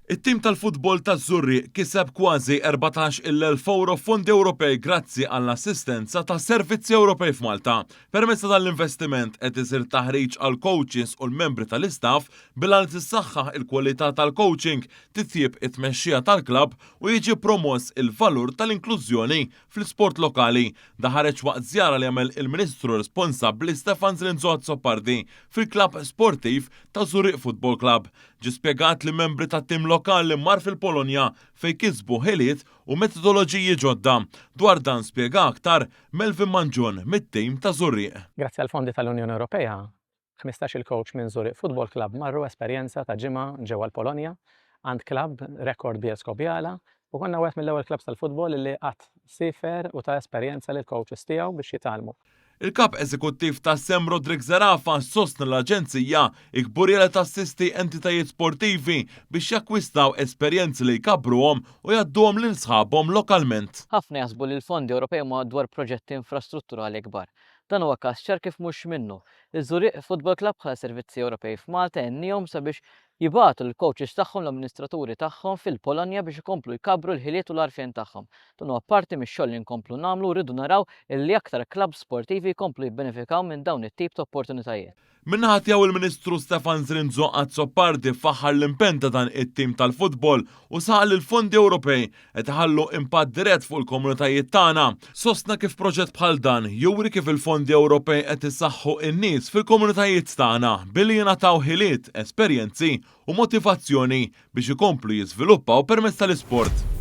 It-tim tal-futbol taż-Żurriq kiseb kważi 14,000 euro fondi Ewropej grazzi għall-assistenza ta' Servizzi Ewropej f'Malta. Permezz tal-investiment qed isir taħriġ għal coaches u l-membri tal-istaff bilha tissaħħaħ il-kwalità tal-coaching, titjib it-tmexxija tal-klabb u jiġi promoss il-valur tal-inklużjoni fl-isport lokali. Daħareġ waqt żjara li jagħmel il-Ministru responsabbli Stefan Zrinzo Azzopardi fil-klabb sportiv ta' Żurriq Football Club. Ġi spjegat li membri tat-tim lokali mar fil-Polonja fejn kisbu ħiliet u metodoloġiji ġodda. Dwar dan spjega aktar Melvin Manġun mit-tim ta' Żurriq. Grazzi għal fondi tal-Unjoni Ewropea, 15 il-coach minn Żurriq Football Club marru esperjenza ta' ġimgħa ġewwa l-Polonja għand klabb rekord Bielsko-Bjala u konna wieħed mill-ewwel klabs tal-futbol li qatt sifer u ta' esperjenza lil coaches tiegħu biex jitgħallmu. Il-kap eżekuttiv ta' Sem Rodrik Zarafa sostna l-Aġenzija ikbur jela tassisti entitajiet sportivi biex jakkwistaw esperjenzi li jkabruhom u jadduhom lil sħabhom lokalment. Ħafna jaħsbu li l-fondi Ewropej huma dwar proġetti infrastrutturali kbar. Dan huwa każ ċar kif mhux minnu. Iż-Żurriq Football Club bħala Servizzi Ewropej f'Malta għennihom sabiex jibgħatu l-coaches tagħhom l-amministraturi tagħhom fil-Polonja biex ikomplu jkabru l-ħiliet u l-għarfien tagħhom. Dan huwa parti mix-xogħol li nkomplu nagħmlu rridu naraw illi aktar klabb sportivi jkomplu jibbenefikaw minn dawn it-tip ta' opportunitajiet. Minnaħat jew il-Ministru Stefan Zrinzo Azzopardi faħħar l-impenn ta' dan it-tim tal-futbol u saqal il-fondi Ewropej qed iħallu impatt dirett fuq il-komunitajiet tagħna. Sostna kif proġett bħal dan juri kif il-fondi Ewropej qed isaħħu n-nies fil-komunitajiet tagħna billi jingħataw ħiliet, esperjenzi u motivazzjoni biex ikomplu jiżviluppaw permezz tal-isport.